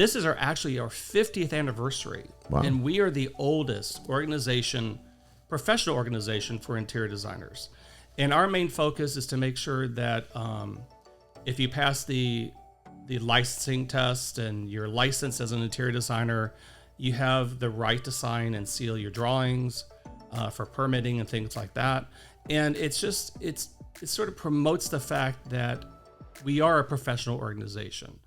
This is actually our 50th anniversary. Wow. And we are the oldest professional organization for interior designers. And our main focus is to make sure that if you pass the licensing test and you're licensed as an interior designer, you have the right to sign and seal your drawings for permitting and things like that. And it sort of promotes the fact that we are a professional organization.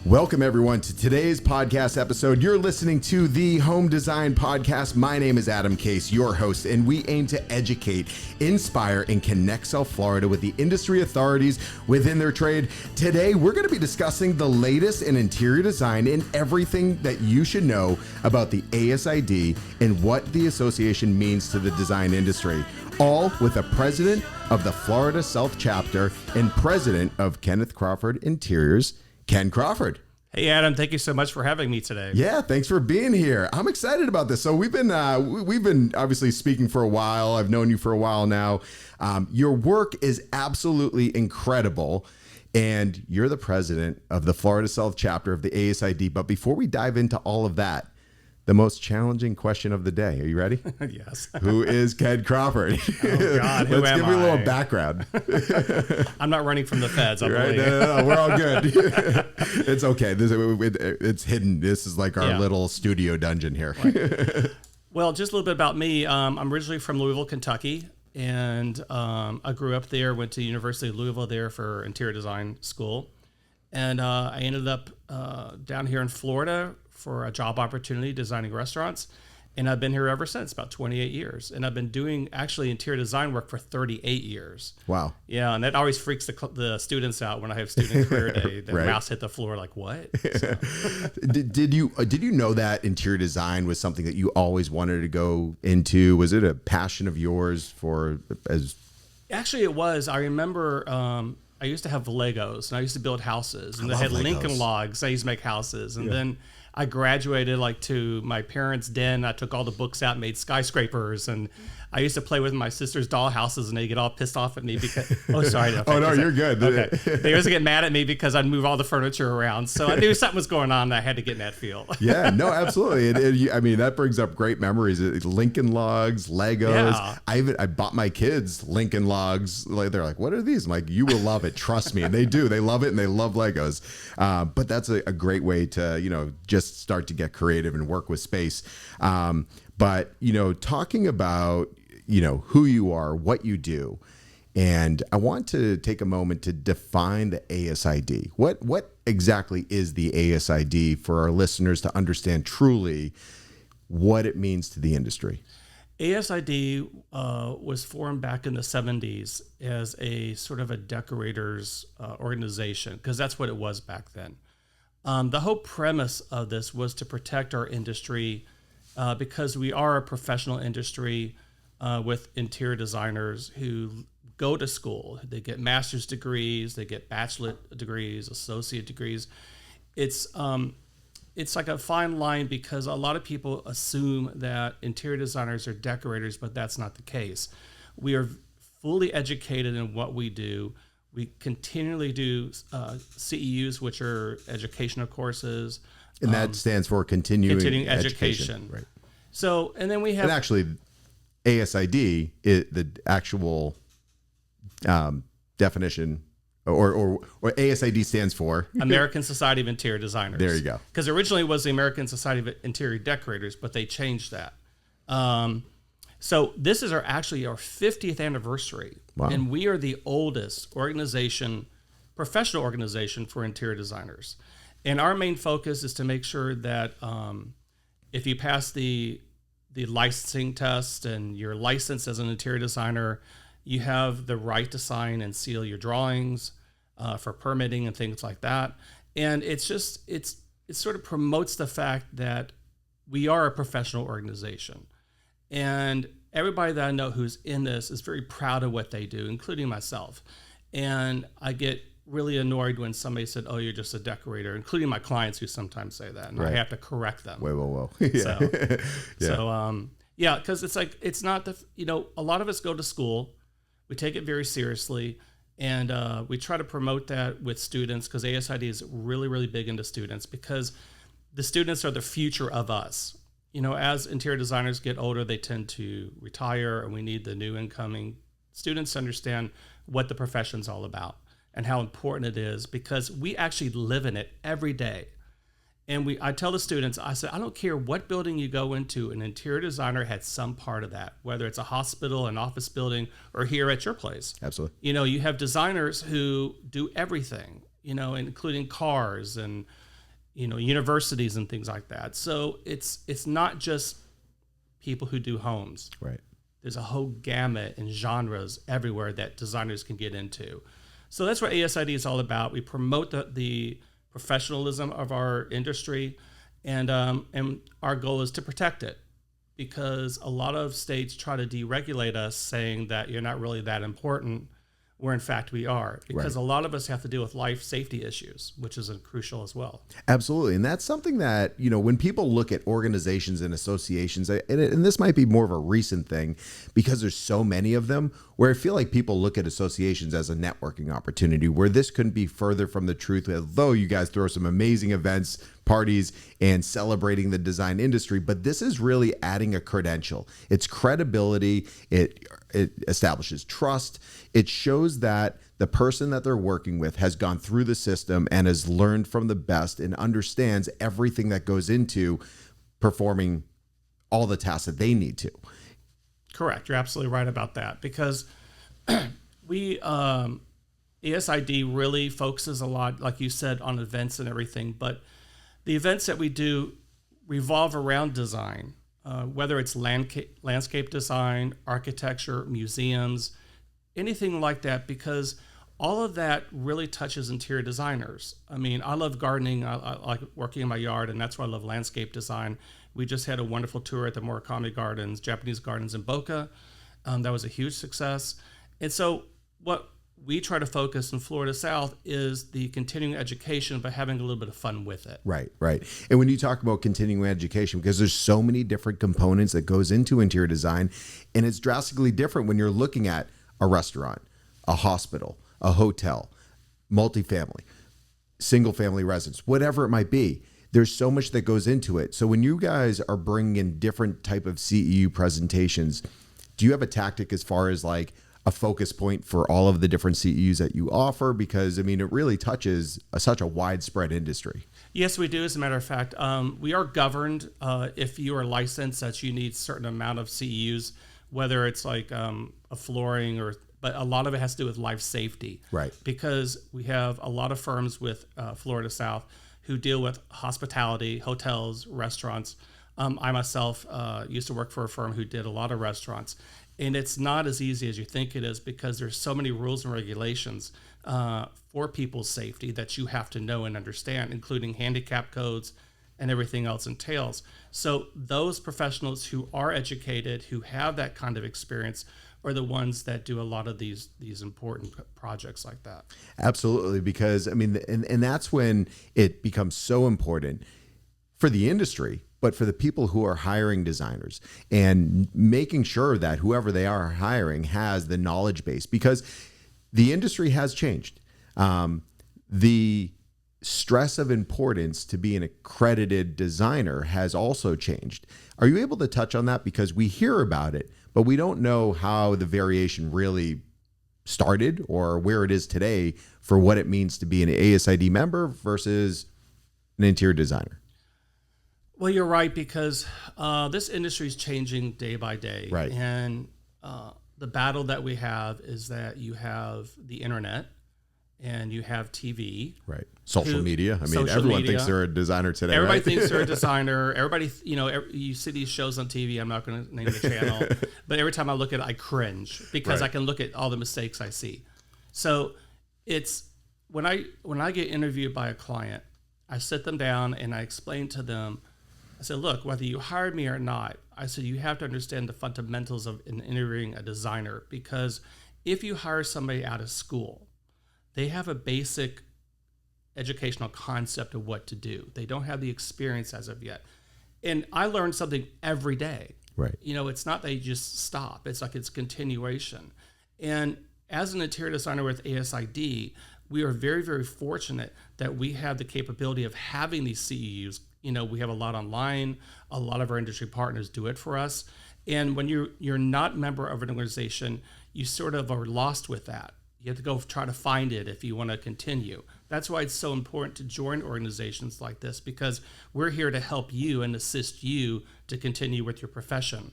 Welcome everyone to today's podcast episode. You're listening to the Home Design Podcast. My name is Adam Kayce, your host, and we aim to educate, inspire, and connect South Florida with the industry authorities within their trade. Today, we're going to be discussing the latest in interior design and everything that you should know about the ASID and what the association means to the design industry. All with the president of the Florida South Chapter and president of Ken Crawford Interiors, Ken Crawford. Hey, Adam, thank you so much for having me today. Yeah, thanks for being here. I'm excited about this. So we've been obviously speaking for a while. I've known you for a while now. Your work is absolutely incredible, and you're the president of the Florida South Chapter of the ASID. But before we dive into all of that, the most challenging question of the day. Are you ready? Yes. Who is Ken Crawford? Oh, God. Who Let's am give you a I? little background. I'm not running from the feds, I Right? believe. No, we're all good. It's okay. It's hidden. This is like our little studio dungeon here. Right. Well, just a little bit about me. I'm originally from Louisville, Kentucky, and I grew up there, went to University of Louisville there for interior design school. And I ended up down here in Florida for a job opportunity designing restaurants. And I've been here ever since, about 28 years. And I've been doing actually interior design work for 38 years. Wow. Yeah, and that always freaks the students out when I have student career day. The Right. mouse hit the floor like, what? So. Did you know that interior design was something that you always wanted to go into? Was it a passion of yours Actually, it was. I remember I used to have Legos, and I used to build houses. And they had Legos. Lincoln logs. I used to make houses. And then I graduated to my parents' den. I took all the books out and made skyscrapers. And I used to play with my sister's doll houses, and they get all pissed off at me because... Oh, sorry. Oh, no, you're good. Okay. They used to get mad at me because I'd move all the furniture around. So I knew something was going on, and I had to get in that field. Yeah, no, absolutely. I mean, that brings up great memories. Lincoln logs, Legos. Yeah. I bought my kids Lincoln logs. Like, they're like, what are these? I'm like, you will love it. Trust me. And they do. They love it, and they love Legos. But that's a great way to, just start to get creative and work with space. But, talking about, who you are, what you do. And I want to take a moment to define the ASID. What exactly is the ASID for our listeners to understand truly what it means to the industry? ASID was formed back in the 70s as a sort of a decorators organization, because that's what it was back then. The whole premise of this was to protect our industry because we are a professional industry with interior designers who go to school. They get master's degrees, they get bachelor degrees, associate degrees. It's like a fine line because a lot of people assume that interior designers are decorators, but that's not the case. We are fully educated in what we do. We continually do CEUs, which are educational courses. And that stands for continuing education. Right. So, and then we have... And actually, ASID, the actual definition, or ASID stands for... American Society of Interior Designers. There you go. Because originally it was the American Society of Interior Decorators, but they changed that. So this is actually our 50th anniversary. Wow. And we are the oldest professional organization for interior designers. And our main focus is to make sure that if you pass the licensing test and you're licensed as an interior designer, You have the right to sign and seal your drawings for permitting and things like that. And it sort of promotes the fact that we are a professional organization. And everybody that I know who's in this is very proud of what they do, including myself. And I get really annoyed when somebody said, "Oh, you're just a decorator," including my clients who sometimes say that, and right. I have to correct them. Whoa. Yeah. Yeah, because it's not a lot of us go to school, we take it very seriously, and we try to promote that with students because ASID is really, really big into students because the students are the future of us. As interior designers get older, they tend to retire, and we need the new incoming students to understand what the profession's all about and how important it is because we actually live in it every day. And I tell the students, I said, I don't care what building you go into, an interior designer had some part of that, whether it's a hospital, an office building, or here at your place. Absolutely. You have designers who do everything, including cars and universities and things like that. So it's not just people who do homes. Right. There's a whole gamut and genres everywhere that designers can get into. So that's what ASID is all about. We promote the professionalism of our industry, and our goal is to protect it because a lot of states try to deregulate us, saying that you're not really that important, where in fact we are, because right. A lot of us have to deal with life safety issues, which is crucial as well. Absolutely. And that's something that, when people look at organizations and associations, and this might be more of a recent thing because there's so many of them, where I feel like people look at associations as a networking opportunity, where this couldn't be further from the truth, although you guys throw some amazing events, parties, and celebrating the design industry, but this is really adding a credential. It's credibility. It establishes trust. It shows that the person that they're working with has gone through the system and has learned from the best and understands everything that goes into performing all the tasks that they need to. Correct. You're absolutely right about that because we, ASID really focuses a lot, like you said, on events and everything, but the events that we do revolve around design, whether it's landscape design, architecture, museums, anything like that, because all of that really touches interior designers. I mean, I love gardening. I like working in my yard, and that's why I love landscape design. We just had a wonderful tour at the Murakami Gardens, Japanese Gardens in Boca. That was a huge success. And so what we try to focus in Florida South is the continuing education, but having a little bit of fun with it. Right. And when you talk about continuing education, because there's so many different components that goes into interior design, and it's drastically different when you're looking at a restaurant, a hospital, a hotel, multifamily, single family residence, whatever it might be. There's so much that goes into it. So when you guys are bringing in different type of CEU presentations, do you have a tactic as far as like a focus point for all of the different CEUs that you offer? Because, I mean, it really touches such a widespread industry. Yes, we do. As a matter of fact, we are governed. If you are licensed, that you need a certain amount of CEUs, whether it's like a flooring but a lot of it has to do with life safety. Right. Because we have a lot of firms with Florida South who deal with hospitality, hotels, restaurants. I myself used to work for a firm who did a lot of restaurants. And it's not as easy as you think it is because there's so many rules and regulations for people's safety that you have to know and understand, including handicap codes and everything else entails. So those professionals who are educated, who have that kind of experience, are the ones that do a lot of these important projects like that. Absolutely, because I mean, and that's when it becomes so important for the industry, but for the people who are hiring designers and making sure that whoever they are hiring has the knowledge base, because the industry has changed. The stress of importance to be an accredited designer has also changed. Are you able to touch on that? Because we hear about it, but we don't know how the variation really started or where it is today for what it means to be an ASID member versus an interior designer. Well, you're right, because this industry is changing day by day. Right. And the battle that we have is that you have the internet and you have TV. Right. Social media. I mean, Social everyone media. thinks they're a designer today. Everybody right? thinks they're a designer. Everybody, you see these shows on TV. I'm not going to name the channel, but every time I look at it, I cringe because Right. I can look at all the mistakes I see. So it's when I get interviewed by a client, I sit them down and I explain to them. I said, look, whether you hired me or not, I said you have to understand the fundamentals of interviewing a designer, because if you hire somebody out of school, they have a basic educational concept of what to do. They don't have the experience as of yet. And I learn something every day. Right. It's not that you just stop. It's like it's continuation. And as an interior designer with ASID, we are very, very fortunate that we have the capability of having these CEUs. We have a lot online. A lot of our industry partners do it for us. And when you're not a member of an organization, you sort of are lost with that. You have to go try to find it if you want to continue. That's why it's so important to join organizations like this, because we're here to help you and assist you to continue with your profession.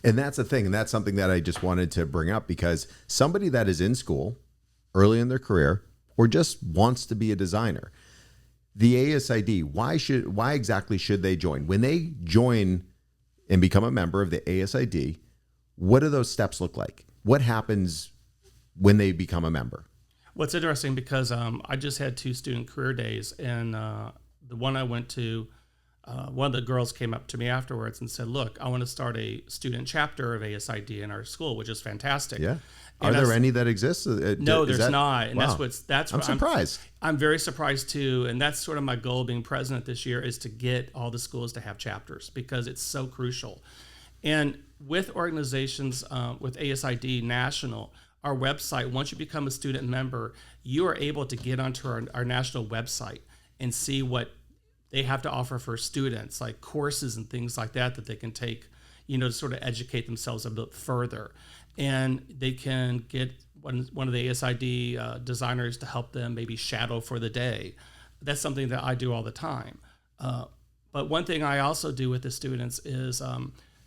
And that's the thing. And that's something that I just wanted to bring up, because somebody that is in school early in their career or just wants to be a designer, the ASID, why exactly should they join? When they join and become a member of the ASID, what do those steps look like? What happens when they become a member? Well, it's interesting because I just had 2 student career days, and the one I went to, one of the girls came up to me afterwards and said, look, I want to start a student chapter of ASID in our school, which is fantastic. Yeah. And Are there any that exist? No, there's not. And wow. that's I'm what surprised. I'm very surprised too. And that's sort of my goal being president this year, is to get all the schools to have chapters, because it's so crucial. And with organizations, with ASID National, our website, once you become a student member, you are able to get onto our national website and see what they have to offer for students, like courses and things like that they can take, to sort of educate themselves a bit further. And they can get one of the ASID designers to help them maybe shadow for the day. That's something that I do all the time. But one thing I also do with the students is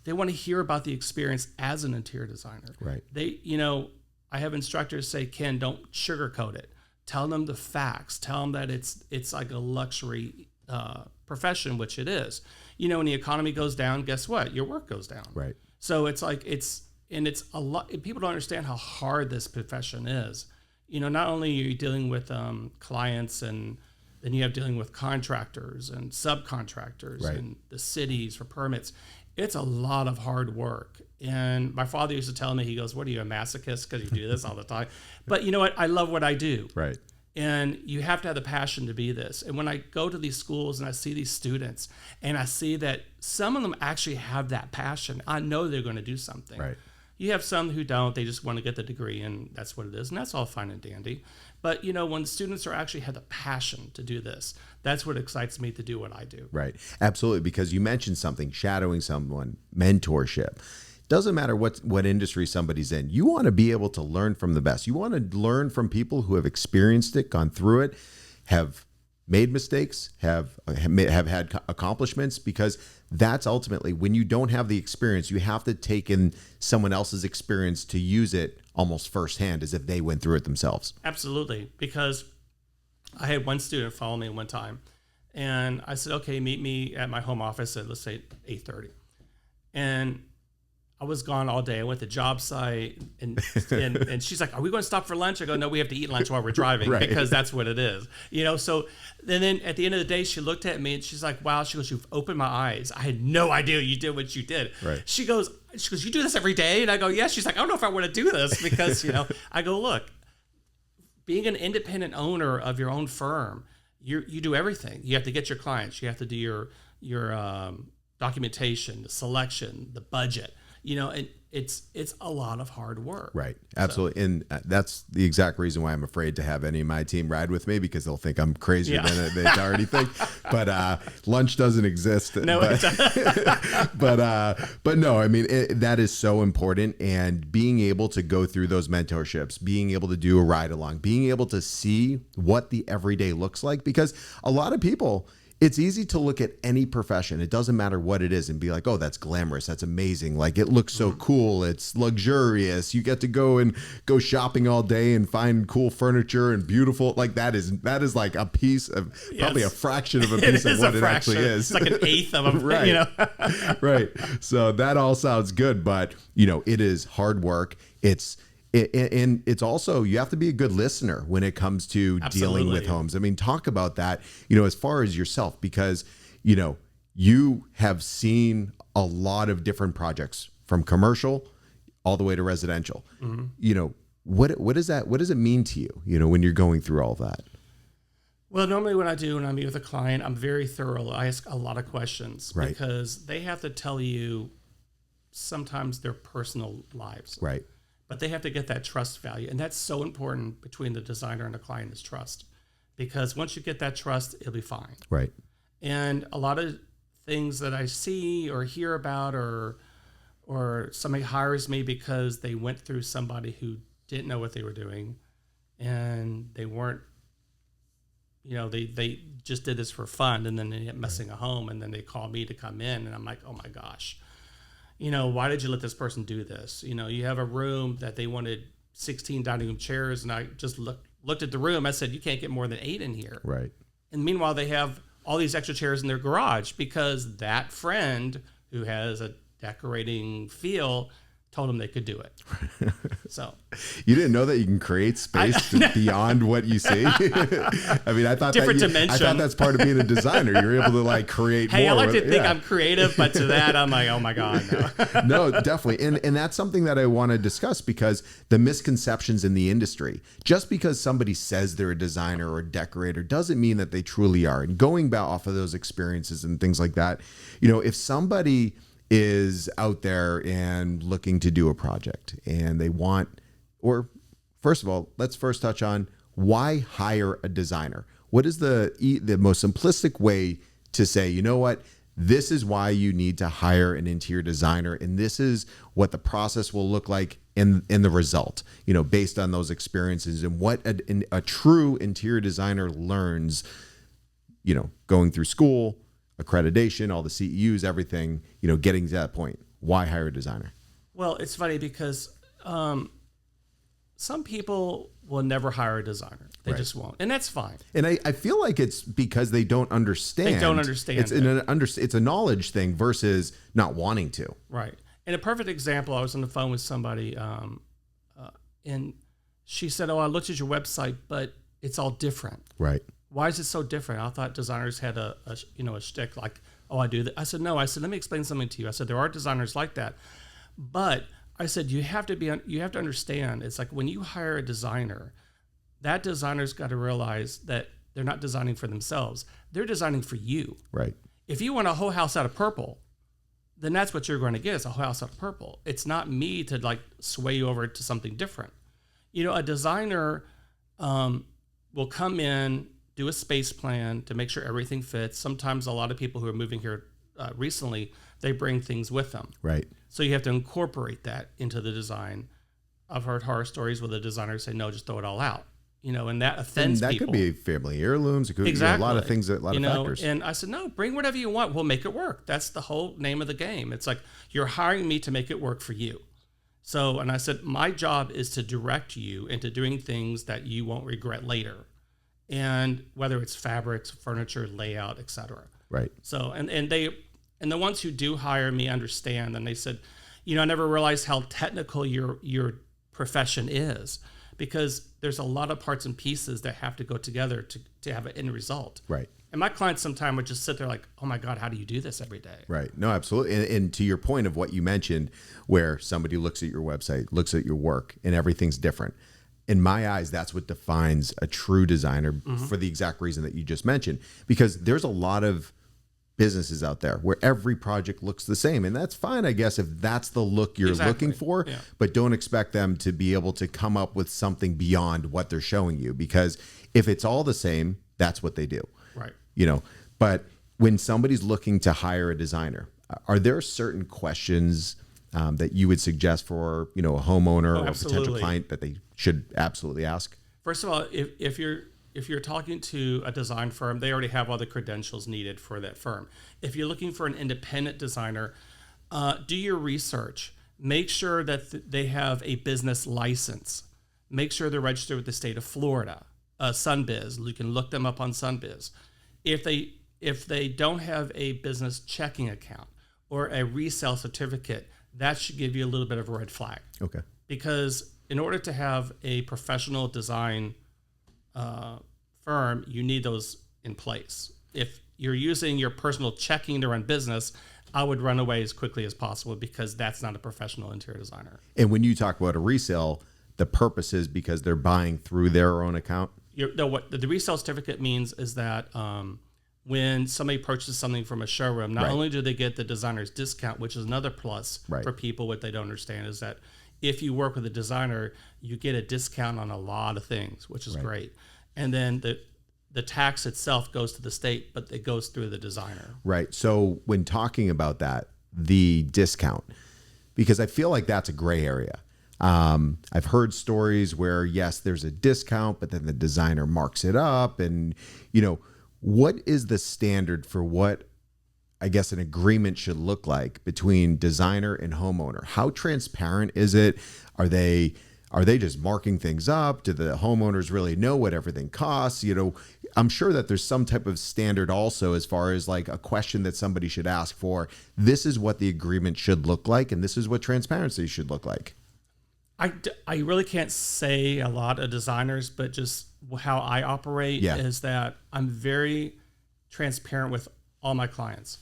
they want to hear about the experience as an interior designer. Right. I have instructors say, Ken, don't sugarcoat it. Tell them the facts. Tell them that it's like a luxury profession, which it is. When the economy goes down, guess what? Your work goes down. Right. So it's like it's a lot. People don't understand how hard this profession is. Not only are you dealing with clients, and then you have dealing with contractors and subcontractors, right, and the cities for permits. It's a lot of hard work. And my father used to tell me, he goes, what are you, a masochist because you do this all the time? But you know what? I love what I do. Right. And you have to have the passion to be this. And when I go to these schools and I see these students and I see that some of them actually have that passion, I know they're going to do something. Right. You have some who don't. They just want to get the degree, and that's what it is. And that's all fine and dandy. But, when students actually have the passion to do this, that's what excites me to do what I do. Right. Absolutely. Because you mentioned something, shadowing someone, mentorship. Doesn't matter what industry somebody's in. You want to be able to learn from the best. You want to learn from people who have experienced it, gone through it, have made mistakes, have had accomplishments, because that's ultimately, when you don't have the experience, you have to take in someone else's experience to use it almost firsthand, as if they went through it themselves. Absolutely. Because I had one student follow me one time, and I said, okay, meet me at my home office at, let's say, 8:30. And I was gone all day. I went to job site, and she's like, are we going to stop for lunch? I go, no, we have to eat lunch while we're driving, right, because that's what it is. So then at the end of the day, she looked at me and she's like, wow, she goes, you've opened my eyes. I had no idea you did what you did. Right. She goes, you do this every day? And I go, yes. She's like, I don't know if I want to do this, because, I go, look, being an independent owner of your own firm, you do everything. You have to get your clients. You have to do your documentation, the selection, the budget. And it's a lot of hard work. Right. Absolutely. So. And that's the exact reason why I'm afraid to have any of my team ride with me, because they'll think I'm crazier than they already think. But lunch doesn't exist. No, but no, I mean, that is so important. And being able to go through those mentorships, being able to do a ride along, being able to see what the everyday looks like, because a lot of people, it's easy to look at any profession. It doesn't matter what it is and be like, oh, that's glamorous. That's amazing. Like it looks so cool. It's luxurious. You get to go shopping all day and find cool furniture and beautiful. Like that is like a piece of probably a fraction of a piece of what it actually is. It's like an eighth of a, right. Right. So that all sounds good, but it is hard work. And it's also, you have to be a good listener when it comes to dealing with homes. I mean, talk about that, as far as yourself, because, you have seen a lot of different projects from commercial all the way to residential. What does it mean to you, when you're going through all of that? Well, normally when I meet with a client, I'm very thorough. I ask a lot of questions because they have to tell you sometimes their personal lives. Right. But they have to get that trust value. And that's so important between the designer and the client is trust. Because once you get that trust, it'll be fine. Right. And a lot of things that I see or hear about or somebody hires me because they went through somebody who didn't know what they were doing and they weren't, they just did this for fun and then they ended up messing a home and then they call me to come in and I'm like, oh my gosh. Why did you let this person do this? You have a room that they wanted 16 dining room chairs, and I just looked at the room. I said, you can't get more than 8 in here. Right. And meanwhile, they have all these extra chairs in their garage because that friend who has a decorating feel told them they could do it. So you didn't know that you can create space beyond what you see. I mean, I thought different dimension. I thought that's part of being a designer. You're able to create more. I like to think I'm creative, but to that I'm like, oh my God, no. No, definitely. And that's something that I want to discuss because the misconceptions in the industry, just because somebody says they're a designer or a decorator doesn't mean that they truly are. And going back off of those experiences and things like that, if somebody is out there and looking to do a project and they want, or first of all, let's first touch on why hire a designer. What is the most simplistic way to say, you know what, this is why you need to hire an interior designer and this is what the process will look like in the result, based on those experiences and what a true interior designer learns, going through school, accreditation, all the CEUs, everything, getting to that point. Why hire a designer? Well, it's funny because some people will never hire a designer. They just won't. And that's fine. And I feel like it's because they don't understand. They don't understand. It's a knowledge thing versus not wanting to. Right. And a perfect example, I was on the phone with somebody and she said, oh, I looked at your website, but it's all different. Right. Why is it so different? I thought designers had a shtick like, oh, I do that. I said, no. I said, let me explain something to you. I said, there are designers like that, but I said, you have to understand. It's like when you hire a designer, that designer's got to realize that they're not designing for themselves. They're designing for you. Right. If you want a whole house out of purple, then that's what you're going to get is a whole house out of purple. It's not me to sway you over to something different. A designer will come in, do a space plan to make sure everything fits. Sometimes a lot of people who are moving here recently, they bring things with them. Right. So you have to incorporate that into the design. I've heard horror stories where the designers say, no, just throw it all out. And that offends people. And that could be family heirlooms. It could be a lot of things, a lot of factors. And I said, no, bring whatever you want. We'll make it work. That's the whole name of the game. It's like, you're hiring me to make it work for you. So, and I said, my job is to direct you into doing things that you won't regret later. And whether it's fabrics, furniture, layout, etc. Right. So, and the ones who do hire me understand. And they said, I never realized how technical your profession is, because there's a lot of parts and pieces that have to go together to have an end result. Right. And my clients sometimes would just sit there like, oh my God, how do you do this every day? Right. No, absolutely. And to your point of what you mentioned, where somebody looks at your website, looks at your work, and everything's different. In my eyes, that's what defines a true designer for the exact reason that you just mentioned, because there's a lot of businesses out there where every project looks the same. And that's fine, I guess, if that's the look you're looking for, but don't expect them to be able to come up with something beyond what they're showing you, because if it's all the same, that's what they do. Right. But when somebody's looking to hire a designer, are there certain questions that you would suggest for, a homeowner or a potential client that they should absolutely ask? First of all, if you're if you're talking to a design firm, they already have all the credentials needed for that firm. If you're looking for an independent designer, do your research. Make sure that they have a business license. Make sure they're registered with the state of Florida, Sunbiz. You can look them up on Sunbiz. If they don't have a business checking account or a resale certificate, that should give you a little bit of a red flag. Okay. Because in order to have a professional design firm, you need those in place. If you're using your personal checking to run business, I would run away as quickly as possible because that's not a professional interior designer. And when you talk about a resale, the purpose is because they're buying through their own account? What the resale certificate means is that when somebody purchases something from a showroom, not only do they get the designer's discount, which is another plus for people, what they don't understand is that if you work with a designer, you get a discount on a lot of things, which is great. And then the tax itself goes to the state, but it goes through the designer. Right. So when talking about that, the discount, because I feel like that's a gray area. I've heard stories where, yes, there's a discount, but then the designer marks it up. And, what is the standard for what, I guess, an agreement should look like between designer and homeowner? How transparent is it? Are they just marking things up? Do the homeowners really know what everything costs? I'm sure that there's some type of standard also as far as like a question that somebody should ask for. This is what the agreement should look like, and this is what transparency should look like. I really can't say a lot of designers, but just how I operate is that I'm very transparent with all my clients.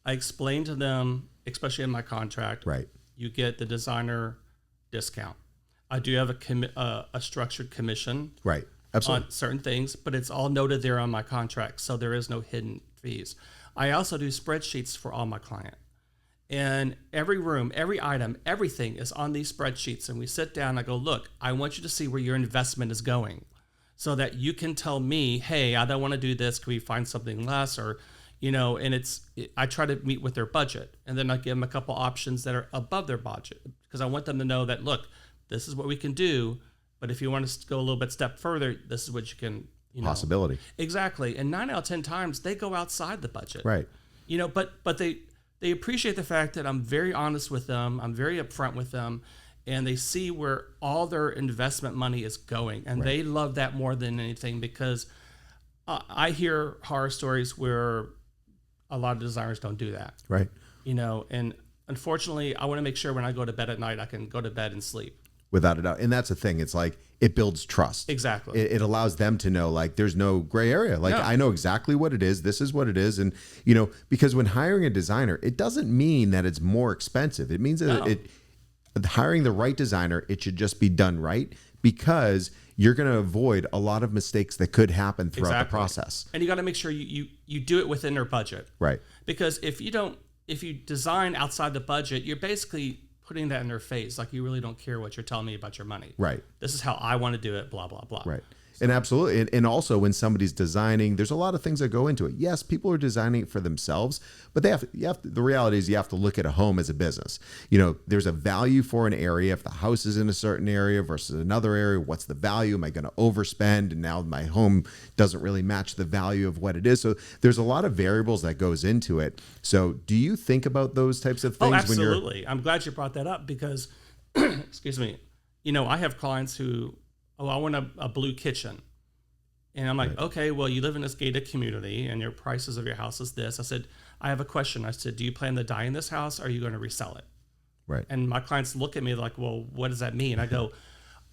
I explain to them, especially in my contract, you get the designer discount. I do have a structured commission Absolutely. on certain things, but it's all noted there on my contract, so there is no hidden fees. I also do spreadsheets for all my clients. And every room, every item, everything is on these spreadsheets. And we sit down and I go, look, I want you to see where your investment is going so that you can tell me, hey, I don't want to do this. Can we find something less? Or, and I try to meet with their budget. And then I give them a couple options that are above their budget because I want them to know that, look, this is what we can do. But if you want to go a little bit step further, this is what you can, Possibility. Exactly. And 9 out of 10 times they go outside the budget. Right. But they appreciate the fact that I'm very honest with them. I'm very upfront with them, and they see where all their investment money is going. And they love that more than anything because I hear horror stories where a lot of designers don't do that. Right. And unfortunately, I want to make sure when I go to bed at night, I can go to bed and sleep. Without a doubt. And that's the thing. It's like it builds trust. Exactly. It allows them to know like there's no gray area. Like I know exactly what it is. This is what it is. And, because when hiring a designer, it doesn't mean that it's more expensive. It means that hiring the right designer, it should just be done right because you're going to avoid a lot of mistakes that could happen throughout the process. And you got to make sure you do it within their budget. Right. Because if you design outside the budget, you're basically putting that in their face, like you really don't care what you're telling me about your money. Right. This is how I want to do it, blah, blah, blah. Right. And absolutely. And also when somebody's designing, there's a lot of things that go into it. Yes, people are designing it for themselves, but the reality is you have to look at a home as a business. There's a value for an area. If the house is in a certain area versus another area, what's the value? Am I going to overspend? And now my home doesn't really match the value of what it is. So there's a lot of variables that goes into it. So do you think about those types of things? Oh, absolutely. I'm glad you brought that up because, excuse me, I have clients who, I want a blue kitchen. And I'm like, okay, well, you live in this gated community and your prices of your house is this. I said, I have a question. I said, do you plan to die in this house or are you going to resell it? Right. And my clients look at me like, well, what does that mean? I go,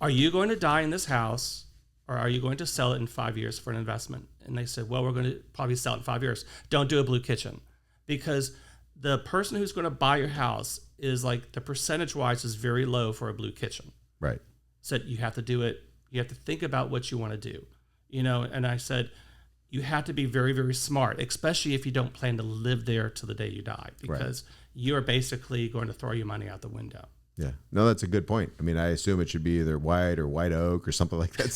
are you going to die in this house or are you going to sell it in 5 years for an investment? And they said, well, we're going to probably sell it in 5 years. Don't do a blue kitchen because the person who's going to buy your house is like the percentage wise is very low for a blue kitchen. Right. Said you have to do it. You have to think about what you want to do, and I said, you have to be very, very smart, especially if you don't plan to live there till the day you die, because you're basically going to throw your money out the window. Yeah, no, that's a good point. I mean, I assume it should be either white or white oak or something like that.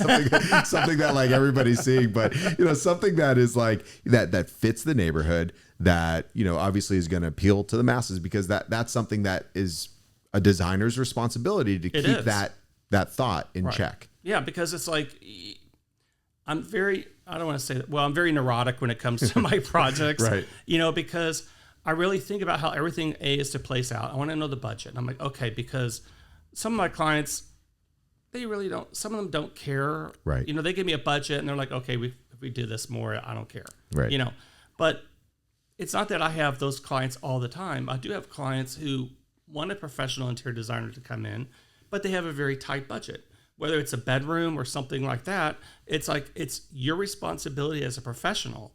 Something that like everybody's seeing, but something that is like that fits the neighborhood that, obviously is going to appeal to the masses because that's something that is a designer's responsibility to keep that thought in check. Yeah, because it's like I'm very, I don't want to say that, well, I'm very neurotic when it comes to my projects, Right. Because I really think about how everything is to place out. I want to know the budget. And I'm like, okay, because some of my clients, they really don't, some of them don't care. Right. They give me a budget and they're like, okay, if we do this more, I don't care. Right. But it's not that I have those clients all the time. I do have clients who want a professional interior designer to come in, but they have a very tight budget. Whether it's a bedroom or something like that, it's your responsibility as a professional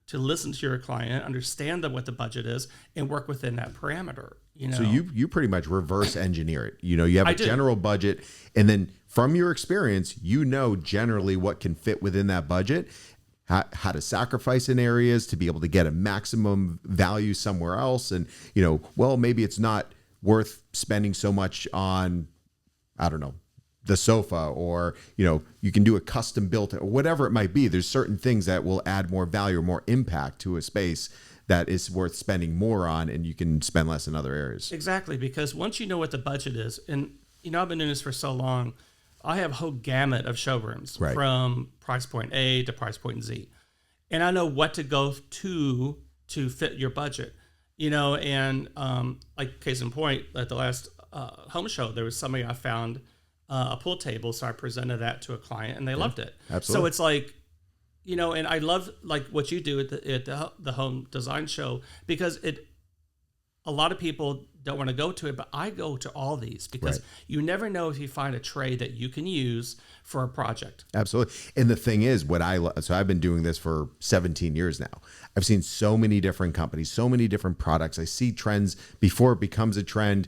to listen to your client, understand what the budget is, and work within that parameter. So you pretty much reverse engineer it. You have a general budget, and then from your experience, generally what can fit within that budget, how to sacrifice in areas to be able to get a maximum value somewhere else, and maybe it's not worth spending so much on, I don't know, the sofa, or you can do a custom built or whatever it might be. There's certain things that will add more value or more impact to a space that is worth spending more on, and you can spend less in other areas. Exactly, because once you know what the budget is, and I've been doing this for so long, I have a whole gamut of showrooms, right, from price point A to price point Z, and I know what to go to fit your budget. And like case in point, at the last home show, there was somebody I found a pool table, so I presented that to a client, and they loved it. Absolutely. So it's like, and I love like what you do at the home design show, because a lot of people don't want to go to it, but I go to all these because you never know if you find a tray that you can use for a project. Absolutely. And the thing is, so I've been doing this for 17 years now. I've seen so many different companies, so many different products. I see trends before it becomes a trend,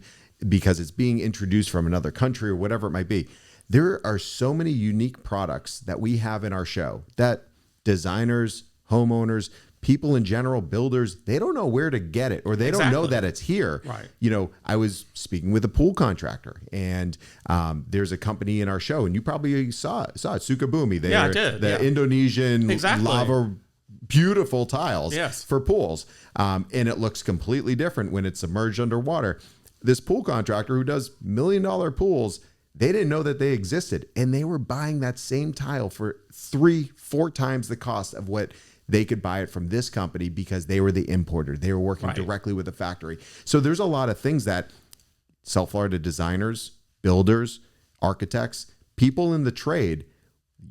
because it's being introduced from another country or whatever it might be. There are so many unique products that we have in our show that designers, homeowners, people in general, builders, they don't know where to get it, or they don't know that it's here. Right. I was speaking with a pool contractor, and there's a company in our show, and you probably saw it, Sukabumi. Yeah, I did. The Indonesian lava, beautiful tiles for pools. And it looks completely different when it's submerged underwater. This pool contractor who does $1 million pools, they didn't know that they existed, and they were buying that same tile for 3-4 times the cost of what they could buy it from this company, because they were the importer. They were working directly with the factory. So there's a lot of things that South Florida designers, builders, architects, people in the trade,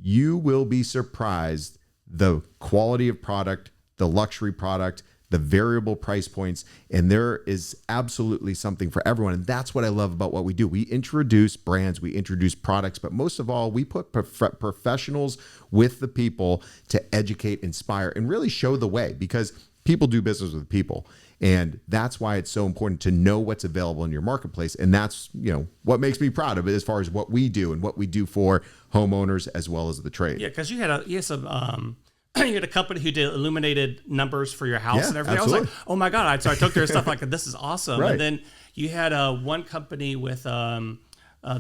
you will be surprised the quality of product, the luxury product, the variable price points, and there is absolutely something for everyone. And that's what I love about what we do. We introduce brands, we introduce products, but most of all, we put professionals with the people to educate, inspire, and really show the way, because people do business with people. And that's why it's so important to know what's available in your marketplace. And that's, what makes me proud of it as far as what we do and what we do for homeowners as well as the trade. Yeah, because you had a company who did illuminated numbers for your house and everything. Absolutely. I was like, oh my God. So I took their stuff like, this is awesome. Right. And then you had one company with the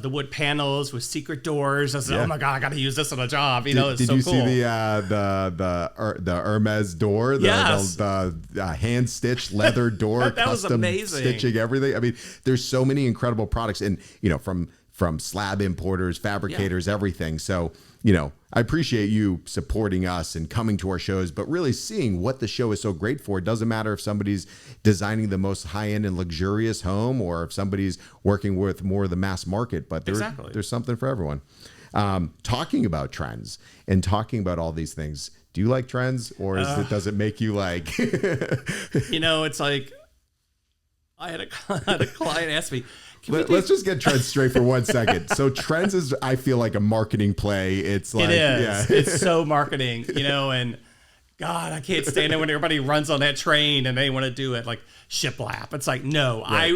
wood panels with secret doors. I said, oh my God, I got to use this on a job. It's so cool. Did you see the Hermes door? The hand stitched leather door, that was amazing. Stitching everything. I mean, there's so many incredible products, and from slab importers, fabricators, everything. So, I appreciate you supporting us and coming to our shows, but really seeing what the show is so great for. It doesn't matter if somebody's designing the most high-end and luxurious home, or if somebody's working with more of the mass market, but there's something for everyone. Talking about trends and talking about all these things, do you like trends, or does it make you like... It's like, I had a client ask me, let's just get trends straight for 1 second. So trends is, I feel like, a marketing play. It's like, it is. It's so marketing, and God, I can't stand it when everybody runs on that train and they want to do it like shiplap. It's like, no, right.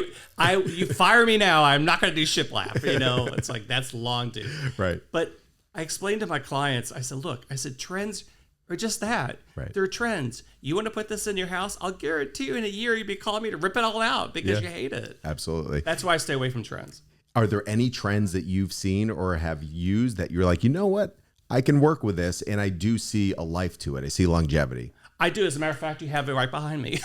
You fire me now. I'm not going to do shiplap. It's like, that's long due. Right. But I explained to my clients, I said, trends are just that. Right. They're trends. You want to put this in your house? I'll guarantee you in a year, you'd be calling me to rip it all out because you hate it. Absolutely. That's why I stay away from trends. Are there any trends that you've seen or have used that you're like, you know what? I can work with this, and I do see a life to it. I see longevity. I do. As a matter of fact, you have it right behind me.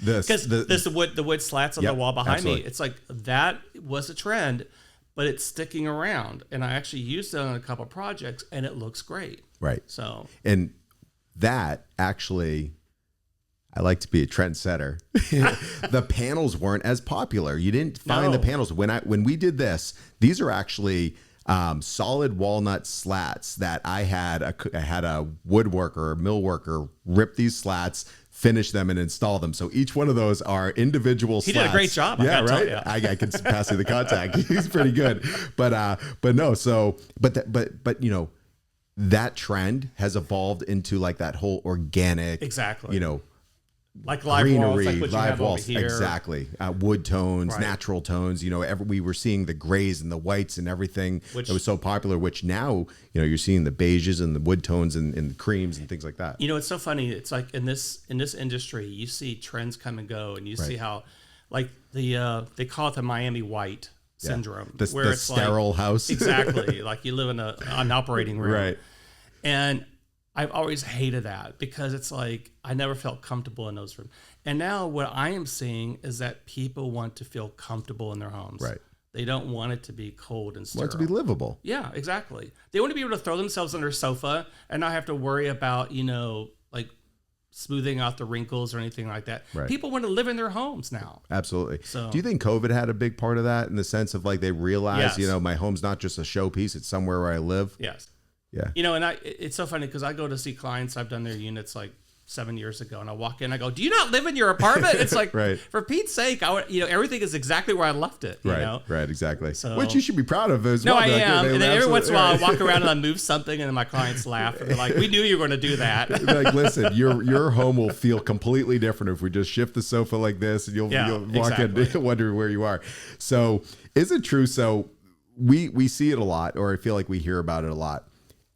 Because the wood slats on the wall behind me. It's like, that was a trend but it's sticking around. And I actually used it on a couple of projects, and it looks great. Right. So, and that actually, I like to be a trendsetter. The panels weren't as popular. You didn't find the panels when we did this. These are actually solid walnut slats that I had a woodworker or mill worker rip these slats, finish them, and install them. So each one of those are individual slats. He did a great job. Yeah, right. I can pass you the contact. He's pretty good. But no. So but you know, that trend has evolved into like that whole organic. Exactly. You know, like live greenery, walls, like what you live have walls, over here. exactly. Wood tones, Right. natural tones. You know, we were seeing the grays and the whites and everything that was so popular. Which now, you know, you're seeing the beiges and the wood tones and the creams and things like that. You know, it's so funny. It's like in this industry, you see trends come and go, and you see how, like they call it the Miami White syndrome, where the it's sterile like, house. Exactly, like you live in an operating room, right? And I've always hated that because it's like I never felt comfortable in those rooms. And now what I am seeing is that people want to feel comfortable in their homes. Right. They don't want it to be cold and sterile. Want it to be livable. Yeah, exactly. They want to be able to throw themselves under a sofa and not have to worry about, you know, like smoothing out the wrinkles or anything like that. Right. People want to live in their homes now. Absolutely. So, do you think COVID had a big part of that in the sense of like they realized, Yes. you know, my home's not just a showpiece, it's somewhere where I live? Yes. Yeah. You know, and it's so funny because I go to see clients. I've done their units like 7 years ago, and I walk in, I go, "Do you not live in your apartment?" It's like, right. For Pete's sake, everything is exactly where I left it. You know? Right, exactly. So, which you should be proud of as no, well. I am. And then every once in a while, I walk around and I right. move something, and then my clients laugh, and they're like, "We knew you were going to do that." Like, listen, your home will feel completely different if we just shift the sofa like this, and you'll walk in and wonder where you are. So, is it true? So, we see it a lot, or I feel like we hear about it a lot.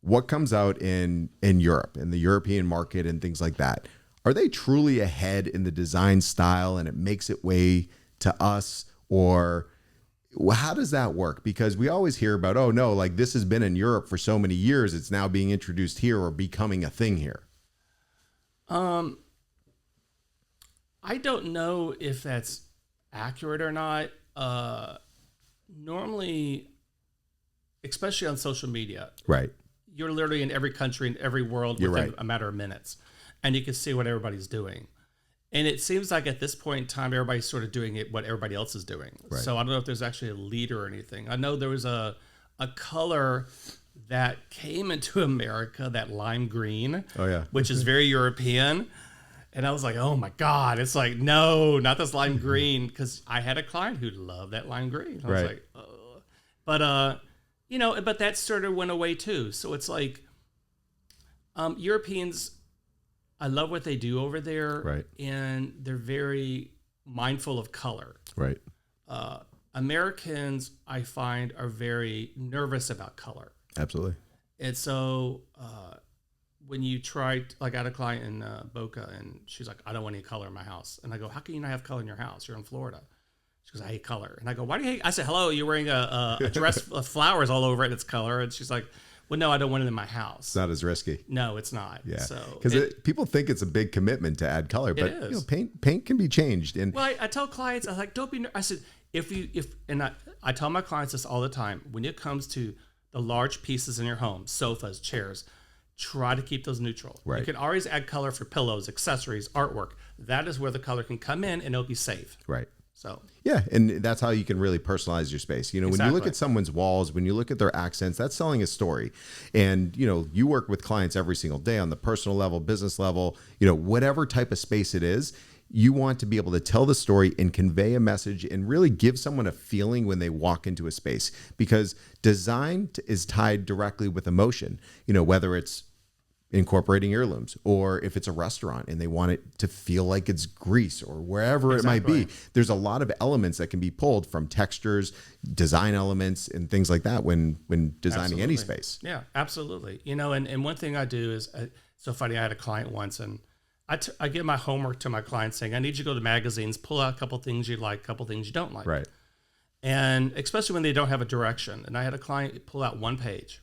What comes out in Europe, in the European market and things like that, are they truly ahead in the design style and it makes it way to us? Or how does that work? Because we always hear about, oh no, like this has been in Europe for so many years, it's now being introduced here or becoming a thing here. I don't know if that's accurate or not. Normally, especially on social media, right? You're literally in every country in every world within a matter of minutes, and you can see what everybody's doing. And it seems like at this point in time, everybody's sort of doing what everybody else is doing. Right. So I don't know if there's actually a leader or anything. I know there was a color that came into America, that lime green, which is very European. And I was like, oh my God, it's like, no, not this lime green. Because I had a client who loved that lime green. I was like, oh. But, you know, but that sort of went away too. So it's like Europeans, I love what they do over there. Right. And they're very mindful of color. Right. Americans, I find, are very nervous about color. Absolutely. And so when you try, like I had a client in Boca, and she's like, I don't want any color in my house. And I go, how can you not have color in your house? You're in Florida. She goes, I hate color. And I go, why do you hate? I said, hello, you're wearing a dress of flowers all over it. It's color. And she's like, well, no, I don't want it in my house. It's not as risky. No, it's not. Yeah. So because people think it's a big commitment to add color, but you know, paint can be changed. And well, I tell clients, I was like, don't be. I said, I tell my clients this all the time. When it comes to the large pieces in your home, sofas, chairs, try to keep those neutral. Right. You can always add color for pillows, accessories, artwork. That is where the color can come in, and it'll be safe. Right. So yeah, and that's how you can really personalize your space. You know, when you look at someone's walls, when you look at their accents, that's selling a story. And, you know, you work with clients every single day on the personal level, business level, you know, whatever type of space it is, you want to be able to tell the story and convey a message and really give someone a feeling when they walk into a space, because design is tied directly with emotion, you know, whether it's incorporating heirlooms, or if it's a restaurant and they want it to feel like it's Greece or wherever it might be. There's a lot of elements that can be pulled from textures, design elements, and things like that when designing any space. Yeah, absolutely. You know, and one thing I do is, so funny, I had a client once, and I give my homework to my clients saying, I need you to go to magazines, pull out a couple things you like, a couple things you don't like. Right. And especially when they don't have a direction. And I had a client pull out one page,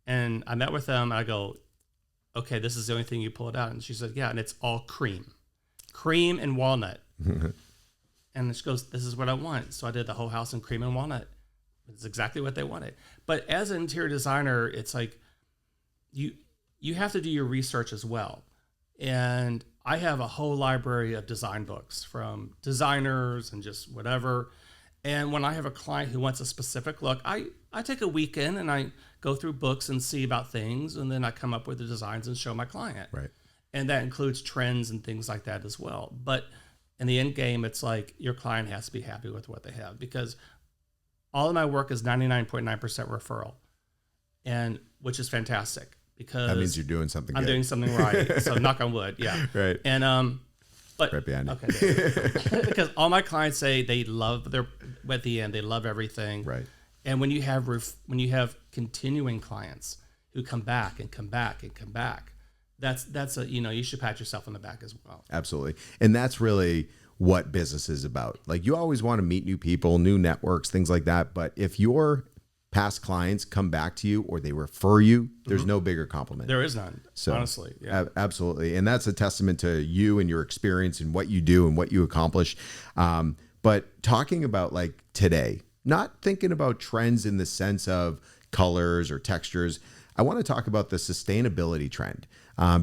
and I met with them, and I go, okay, this is the only thing you pull it out. And she said, yeah, and it's all cream and walnut. And she goes, this is what I want. So I did the whole house in cream and walnut. It's exactly what they wanted. But as an interior designer, it's like you have to do your research as well. And I have a whole library of design books from designers and just whatever. And when I have a client who wants a specific look, I take a weekend and I go through books and see about things, and then I come up with the designs and show my client. Right. And that includes trends and things like that as well. But in the end game, it's like your client has to be happy with what they have, because all of my work is 99.9% referral, and which is fantastic, because that means you're doing something I'm good. doing something right. So knock on wood. Yeah. Right. And, but right behind you. Okay. Because all my clients say they love at the end, they love everything. Right. And when you have continuing clients who come back and come back and come back, that's a, you should pat yourself on the back as well. Absolutely. And that's really what business is about. Like, you always want to meet new people, new networks, things like that. But if your past clients come back to you or they refer you, there's no bigger compliment. There is none, so, honestly. Yeah. Absolutely. And that's a testament to you and your experience and what you do and what you accomplish. But talking about like today, not thinking about trends in the sense of colors or textures, I want to talk about the sustainability trend,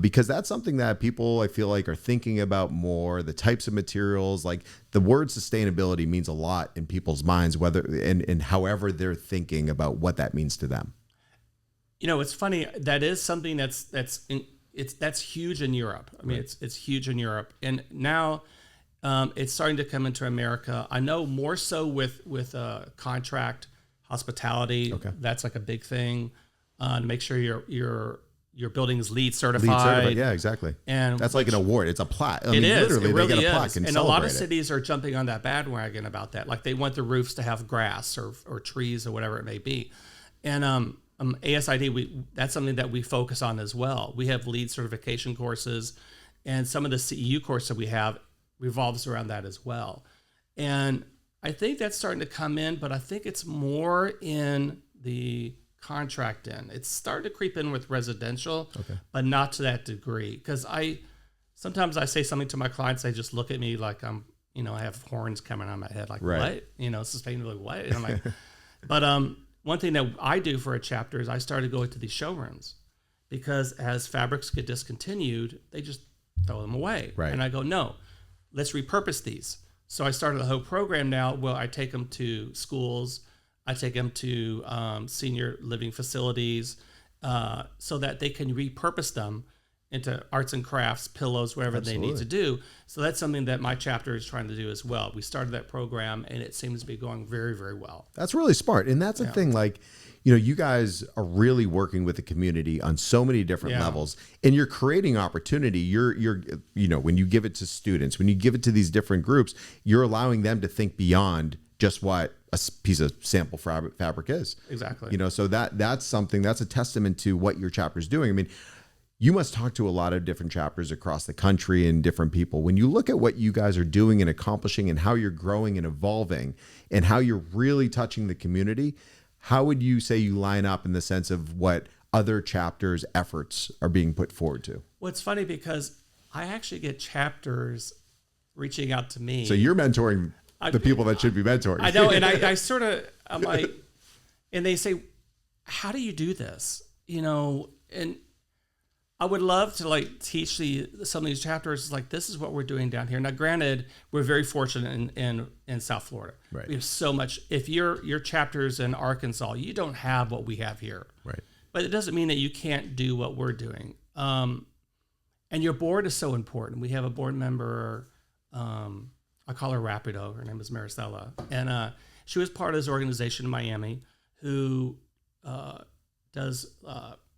because that's something that people, I feel like, are thinking about more. The types of materials, like the word sustainability means a lot in people's minds, whether and however they're thinking about what that means to them. It's funny. That is something that's huge in Europe. I mean, it's huge in Europe, and now it's starting to come into America. I know more so with contract hospitality. Okay. That's like a big thing. To make sure your building is LEED certified. Yeah, exactly. And that's like an award. It's a plaque. It is. Literally, it really they get a plaque is. and a lot of cities are jumping on that bandwagon about that. Like, they want the roofs to have grass or trees or whatever it may be. And ASID, that's something that we focus on as well. We have LEED certification courses, and some of the CEU course that we have revolves around that as well. And I think that's starting to come in, but I think it's more in the contract in. It's starting to creep in with residential, but not to that degree. Because sometimes I say something to my clients, they just look at me like I have horns coming on my head, like, what? Sustainability, what? And I'm like, but one thing that I do for a chapter is I started going to these showrooms, because as fabrics get discontinued, they just throw them away. Right. And I go, no, let's repurpose these. So I started a whole program now where I take them to schools, I take them to senior living facilities, so that they can repurpose them into arts and crafts, pillows, whatever they need to do. So that's something that my chapter is trying to do as well. We started that program, and it seems to be going very, very well. That's really smart. And that's the thing, like, you guys are really working with the community on so many different levels, and you're creating opportunity. You're when you give it to students, when you give it to these different groups, you're allowing them to think beyond just what a piece of sample fabric is. Exactly. So that's something, that's a testament to what your chapter is doing. I mean, you must talk to a lot of different chapters across the country and different people. When you look at what you guys are doing and accomplishing and how you're growing and evolving and how you're really touching the community, how would you say you line up in the sense of what other chapters' efforts are being put forward to? Well, it's funny because I actually get chapters reaching out to me. So you're mentoring the people that should be mentoring. I know. And I'm like, and they say, how do you do this? And I would love to like teach some of these chapters, like, this is what we're doing down here. Now, granted, we're very fortunate in South Florida. Right. We have so much. If your chapter's in Arkansas, you don't have what we have here. Right. But it doesn't mean that you can't do what we're doing. And your board is so important. We have a board member, I call her Rapido. Her name is Maricela. And she was part of this organization in Miami who does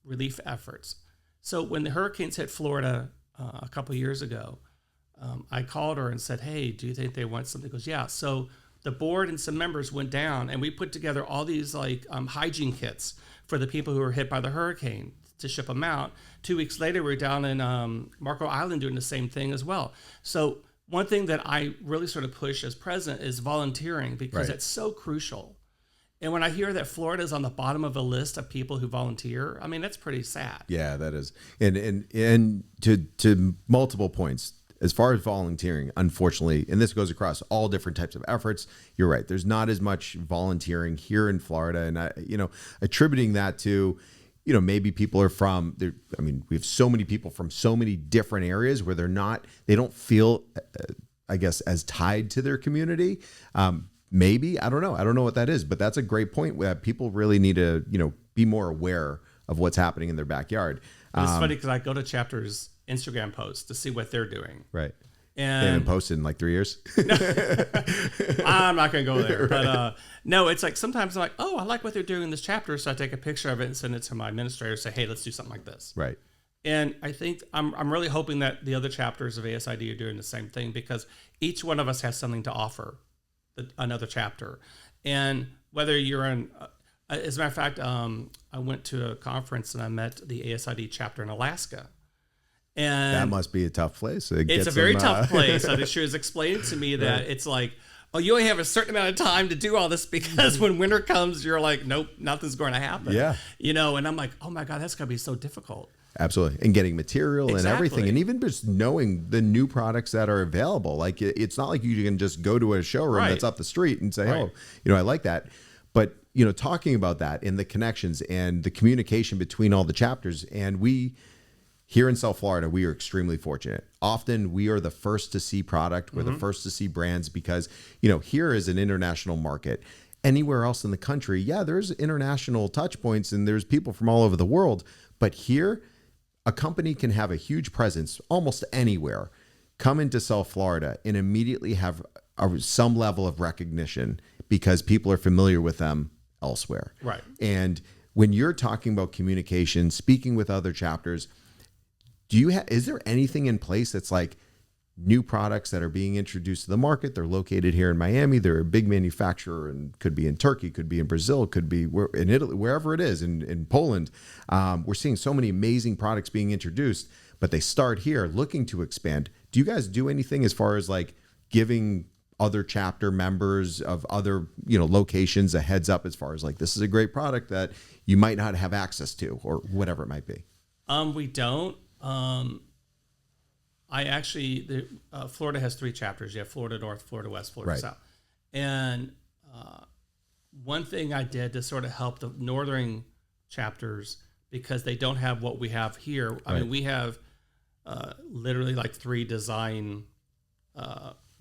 relief efforts. So when the hurricanes hit Florida a couple years ago, I called her and said, hey, do you think they want something? She goes, yeah. So the board and some members went down, and we put together all these like hygiene kits for the people who were hit by the hurricane to ship them out. 2 weeks later, we were down in Marco Island doing the same thing as well. So one thing that I really sort of push as president is volunteering, because it's so crucial. And when I hear that Florida is on the bottom of a list of people who volunteer, I mean, that's pretty sad. Yeah, that is. And to multiple points, as far as volunteering, unfortunately, and this goes across all different types of efforts, you're right. There's not as much volunteering here in Florida. And attributing that to, maybe people are from there. I mean, we have so many people from so many different areas where they don't feel, I guess, as tied to their community. Maybe, I don't know what that is, but that's a great point where people really need to, be more aware of what's happening in their backyard. It's funny because I go to Chapters Instagram posts to see what they're doing. Right. And they haven't posted in like 3 years. I'm not going to go there. Right. But no, it's like sometimes I'm like, oh, I like what they're doing in this chapter. So I take a picture of it and send it to my administrator and say, hey, let's do something like this. Right. And I think I'm really hoping that the other chapters of ASID are doing the same thing, because each one of us has something to offer another chapter. And whether you're in, as a matter of fact, I went to a conference and I met the ASID chapter in Alaska. And that must be a tough place. It's a very tough place. So she was explaining to me that it's like, oh, you only have a certain amount of time to do all this, because when winter comes, you're like, nope, nothing's going to happen. Yeah. And I'm like, oh my God, that's going to be so difficult. Absolutely. And getting material and everything. And even just knowing the new products that are available. Like, it's not like you can just go to a showroom that's up the street and say, oh, I like that. But, talking about that and the connections and the communication between all the chapters. And we, here in South Florida, we are extremely fortunate. Often we are the first to see product. We're the first to see brands because, here is an international market. Anywhere else in the country, there's international touch points and there's people from all over the world. But here, a company can have a huge presence almost anywhere, come into South Florida and immediately have some level of recognition because people are familiar with them elsewhere. Right. And when you're talking about communication, speaking with other chapters, is there anything in place that's like new products that are being introduced to the market? They're located here in Miami. They're a big manufacturer and could be in Turkey, could be in Brazil, could be in Italy, wherever it is, in Poland. We're seeing so many amazing products being introduced, but they start here looking to expand. Do you guys do anything as far as like giving other chapter members of other, locations a heads up as far as like, this is a great product that you might not have access to or whatever it might be? We don't. Florida has 3 chapters. You have Florida North, Florida West, Florida South. And one thing I did to sort of help the northern chapters, because they don't have what we have here. I mean, we have literally like 3 design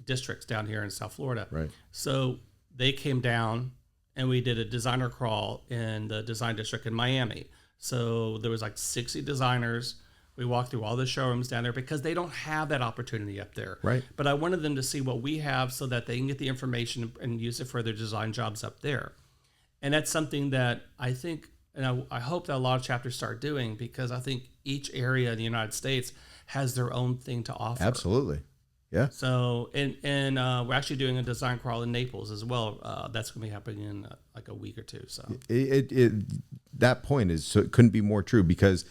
districts down here in South Florida. Right. So they came down and we did a designer crawl in the design district in Miami. So there was like 60 designers. We walked through all the showrooms down there because they don't have that opportunity up there. Right. But I wanted them to see what we have so that they can get the information and use it for their design jobs up there. And that's something that I think, and I hope that a lot of chapters start doing, because I think each area in the United States has their own thing to offer. Absolutely. Yeah. So, and we're actually doing a design crawl in Naples as well. That's going to be happening in like a week or two. So that point is, so it couldn't be more true, because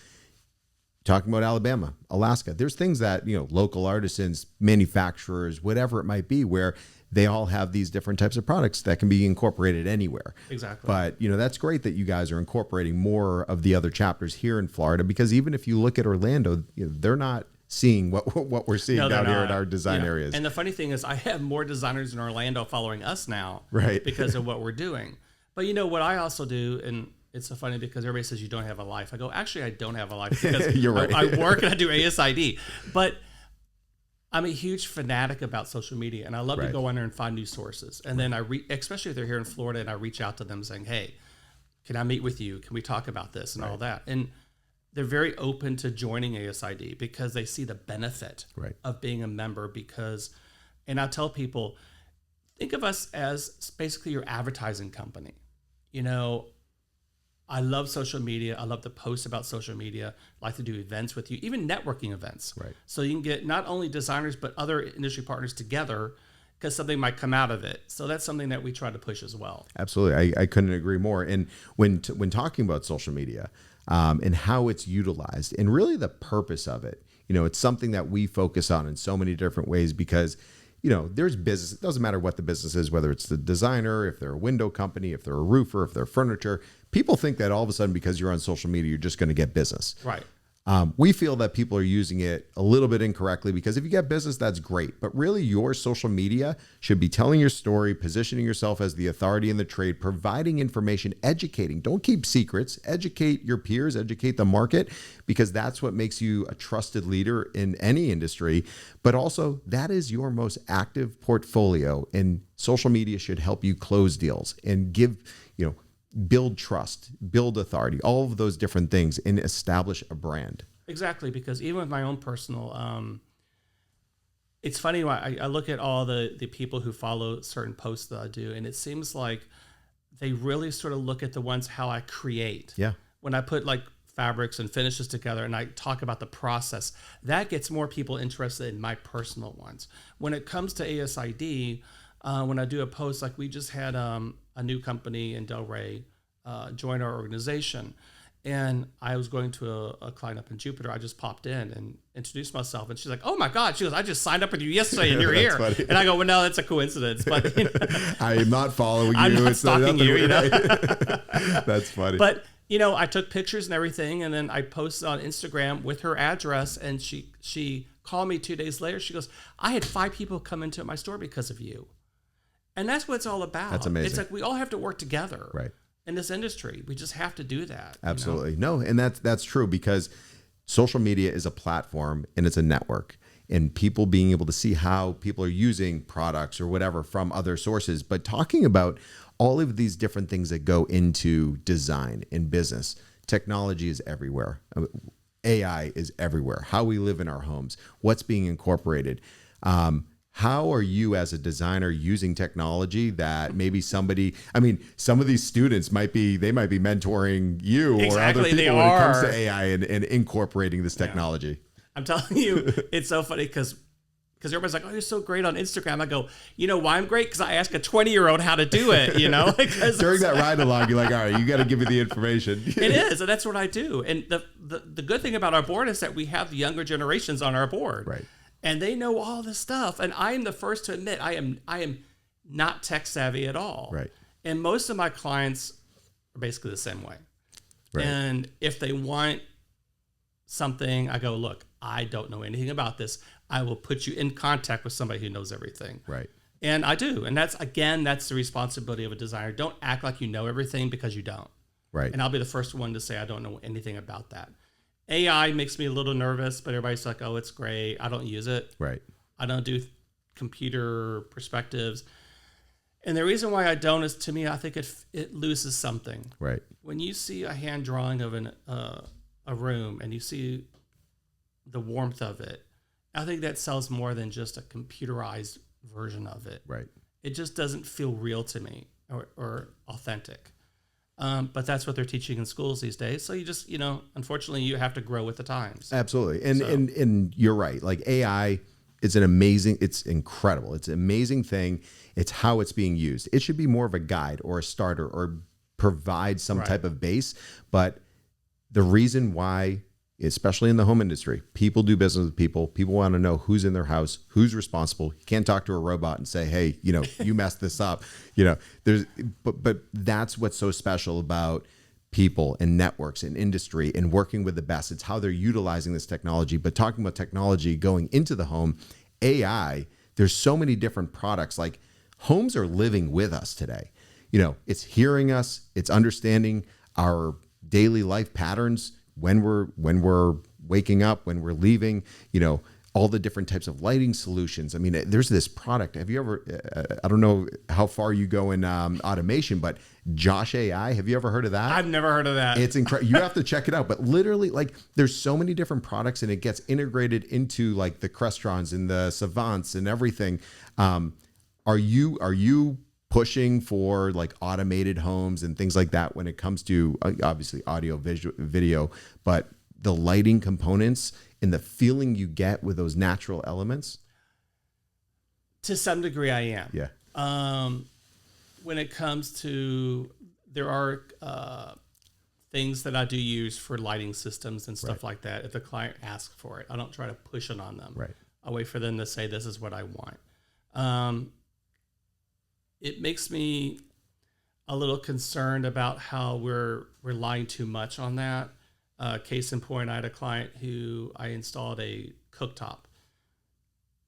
talking about Alabama, Alaska, there's things that, local artisans, manufacturers, whatever it might be, where they all have these different types of products that can be incorporated anywhere. Exactly. But, that's great that you guys are incorporating more of the other chapters here in Florida, because even if you look at Orlando, they're not seeing what we're seeing down here in our design areas. And the funny thing is, I have more designers in Orlando following us now, right, because of what we're doing. But what I also do, and it's so funny because everybody says you don't have a life. I go, actually, I don't have a life, because You're right. I work and I do ASID. But I'm a huge fanatic about social media, and I love to go on there and find new sources. And then especially if they're here in Florida, and I reach out to them saying, hey, can I meet with you? Can we talk about this and all that? And they're very open to joining ASID because they see the benefit of being a member. And I tell people, think of us as basically your advertising company. I love social media. I love to post about social media. I like to do events with you, even networking events. Right. So you can get not only designers, but other industry partners together, because something might come out of it. So that's something that we try to push as well. Absolutely. I couldn't agree more. And when talking about social media and how it's utilized and really the purpose of it, it's something that we focus on in so many different ways, because there's business. It doesn't matter what the business is, whether it's the designer, if they're a window company, if they're a roofer, if they're furniture. People think that all of a sudden, because you're on social media, you're just going to get business. Right. We feel that people are using it a little bit incorrectly, because if you get business, that's great. But really, your social media should be telling your story, positioning yourself as the authority in the trade, providing information, educating. Don't keep secrets. Educate your peers, educate the market, because that's what makes you a trusted leader in any industry. But also, that is your most active portfolio, and social media should help you close deals and build trust, build authority, all of those different things, and establish a brand. Exactly, because even with my own personal, it's funny, I look at all the people who follow certain posts that I do, and it seems like they really sort of look at the ones how I create. Yeah. When I put like fabrics and finishes together and I talk about the process, that gets more people interested in my personal ones. When it comes to ASID, when I do a post, like we just had a new company in Delray join our organization, and I was going to a client up in Jupiter. I just popped in and introduced myself, and she's like, "Oh my God!" She goes, "I just signed up with you yesterday, and you're here." Funny. And I go, "Well, no, that's a coincidence." But I am not following you. I'm not stalking you. That's funny. But I took pictures and everything, and then I posted on Instagram with her address, and she called me 2 days later. She goes, "I had 5 people come into my store because of you." And that's what it's all about. That's amazing. It's like we all have to work together. Right. In this industry, we just have to do that. Absolutely. No, and that's true, because social media is a platform and it's a network, and people being able to see how people are using products or whatever from other sources. But talking about all of these different things that go into design and business, technology is everywhere. AI is everywhere. How we live in our homes, what's being incorporated. How are you as a designer using technology that maybe some of these students might be mentoring you or other people when it comes to AI and incorporating this technology? Yeah. I'm telling you, it's so funny because everybody's like, "Oh, you're so great on Instagram." I go, "You know why I'm great? Because I ask a 20-year-old how to do it, During that ride along, you're like, "All right, you got to give me the information." It is, and that's what I do. And the good thing about our board is that we have the younger generations on our board. Right. And they know all this stuff. And I am the first to admit I am not tech savvy at all. Right. And most of my clients are basically the same way. Right. And if they want something, I go, "Look, I don't know anything about this. I will put you in contact with somebody who knows everything." Right. And I do. And that's the responsibility of a designer. Don't act like you know everything, because you don't. Right. And I'll be the first one to say I don't know anything about that. AI makes me a little nervous, but everybody's like, "Oh, it's great." I don't use it. Right. I don't do computer perspectives. And the reason why I don't is, to me, I think it loses something. Right. When you see a hand drawing of a room and you see the warmth of it, I think that sells more than just a computerized version of it. Right. It just doesn't feel real to me or authentic. But that's what they're teaching in schools these days. So you just, unfortunately, you have to grow with the times. Absolutely. And you're right. Like AI is it's incredible. It's an amazing thing. It's how it's being used. It should be more of a guide or a starter or provide some type of base. But the reason why, especially in the home industry, people do business with people. People want to know who's in their house, who's responsible. You can't talk to a robot and say, "Hey, you messed this up." But that's what's so special about people and networks and industry and working with the best. It's how they're utilizing this technology. But talking about technology going into the home, AI, there's so many different products. Like, homes are living with us today. It's hearing us, it's understanding our daily life patterns, when we're waking up, when we're leaving, all the different types of lighting solutions. I mean, there's this product. Have you ever, I don't know how far you go in automation, but Josh AI, have you ever heard of that? I've never heard of that. It's incredible. You have to check it out. But literally, like, there's so many different products, and it gets integrated into like the Crestrons and the Savants and everything. Are you pushing for like automated homes and things like that when it comes to obviously audio, video, but the lighting components and the feeling you get with those natural elements? To some degree, I am. Yeah. When it comes to, there are things that I do use for lighting systems and stuff like that. If the client asks for it, I don't try to push it on them. Right. I wait for them to say, "This is what I want." It makes me a little concerned about how we're relying too much on that. Case in point, I had a client who I installed a cooktop.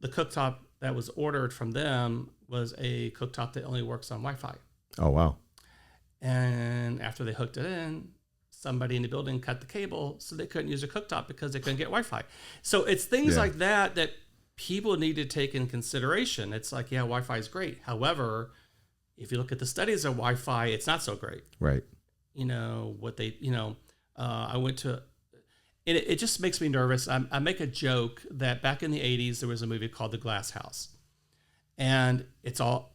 The cooktop that was ordered from them was a cooktop that only works on Wi-Fi. Oh, wow. And after they hooked it in, somebody in the building cut the cable so they couldn't use their cooktop because they couldn't get Wi-Fi. So it's things like that people need to take in consideration. It's like, yeah, Wi-Fi is great. However, if you look at the studies of Wi-Fi, it's not so great. Right. I went to, it just makes me nervous. I make a joke that back in the 80s, there was a movie called The Glass House. And it's all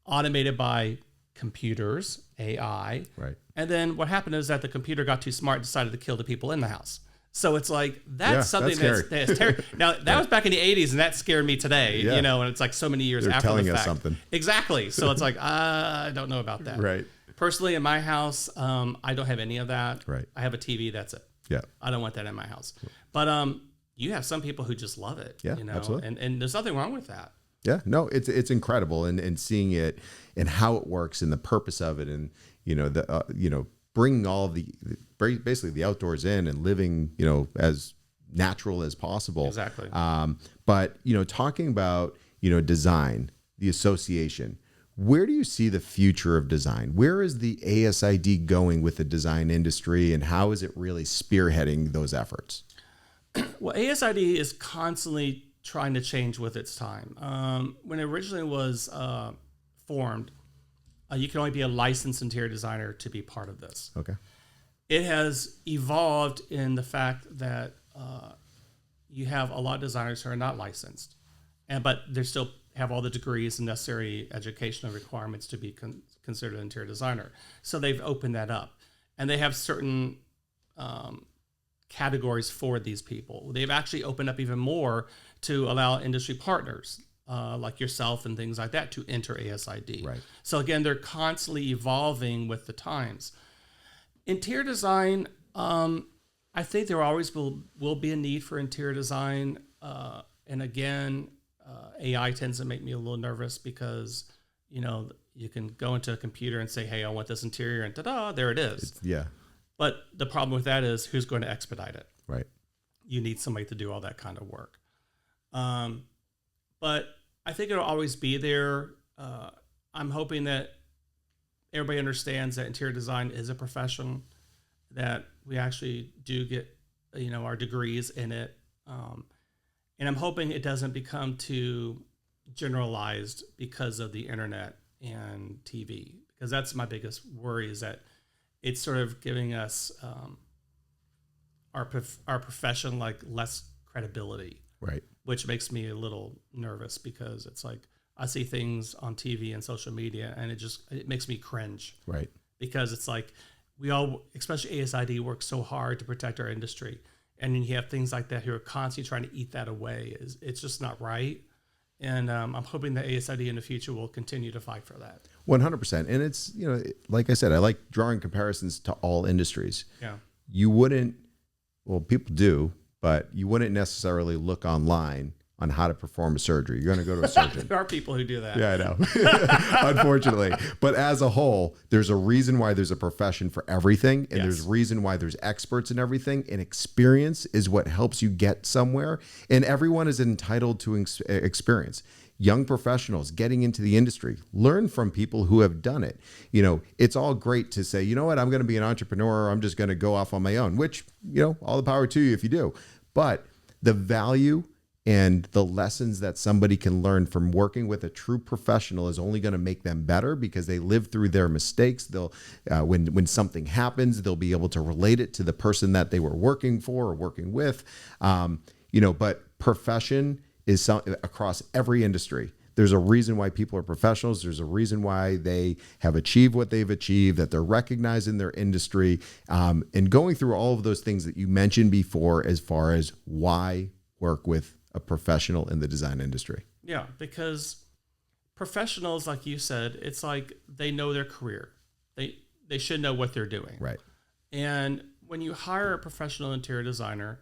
automated by computers, AI. Right. And then what happened is that the computer got too smart and decided to kill the people in the house. So it's like, that's something that's terrible. Now, that was back in the 80s, and that scared me today, and it's like so many years after the fact. They're telling us something. Exactly. So it's like, I don't know about that. Right. Personally, in my house, I don't have any of that. Right. I have a TV, that's it. Yeah. I don't want that in my house. But you have some people who just love it. Yeah, absolutely. And there's nothing wrong with that. Yeah, no, it's incredible, and seeing it and how it works and the purpose of it, and bringing all the basically the outdoors in and living as natural as possible. Exactly. But talking about design, the association. Where do you see the future of design? Where is the ASID going with the design industry, and how is it really spearheading those efforts? Well, ASID is constantly trying to change with its time. When it originally was formed, you can only be a licensed interior designer to be part of this. Okay. It has evolved in the fact that you have a lot of designers who are not licensed, but they still have all the degrees and necessary educational requirements to be considered an interior designer. So they've opened that up, and they have certain categories for these people. They've actually opened up even more to allow industry partners like yourself and things like that to enter ASID. Right. So again, they're constantly evolving with the times. Interior design, I think there always will be a need for interior design. And again, AI tends to make me a little nervous because, you can go into a computer and say, hey, I want this interior, and ta-da, there it is. Yeah. But the problem with that is who's going to expedite it? Right. You need somebody to do all that kind of work. But I think it'll always be there. I'm hoping that everybody understands that interior design is a profession, that we actually do get, our degrees in it. And I'm hoping it doesn't become too generalized because of the internet and TV, because that's my biggest worry, is that it's sort of giving us our profession like less credibility. Right. Which makes me a little nervous, because it's like I see things on TV and social media, and it makes me cringe. Right. Because it's like we all, especially ASID, work so hard to protect our industry, and then you have things like that who are constantly trying to eat that away. It's just not right. And I'm hoping that ASID in the future will continue to fight for that. 100%. And it's, like I said, I like drawing comparisons to all industries. Yeah. You wouldn't, well, people do, but you wouldn't necessarily look online on how to perform a surgery. You're going to go to a surgeon. There are people who do that. Yeah, I know. Unfortunately. But as a whole, there's a reason why there's a profession for everything. And there's reason why there's experts in everything. And experience is what helps you get somewhere. And everyone is entitled to experience. Young professionals getting into the industry, learn from people who have done it. It's all great to say, I'm going to be an entrepreneur. I'm just going to go off on my own, which, all the power to you if you do. But the value and the lessons that somebody can learn from working with a true professional is only going to make them better, because they live through their mistakes. They'll, when something happens, they'll be able to relate it to the person that they were working for or working with. But profession is across every industry. There's a reason why people are professionals. There's a reason why they have achieved what they've achieved, that they're recognized in their industry. And going through all of those things that you mentioned before, as far as why work with a professional in the design industry. Yeah, because professionals, like you said, it's like they know their career. They should know what they're doing. Right. And when you hire a professional interior designer,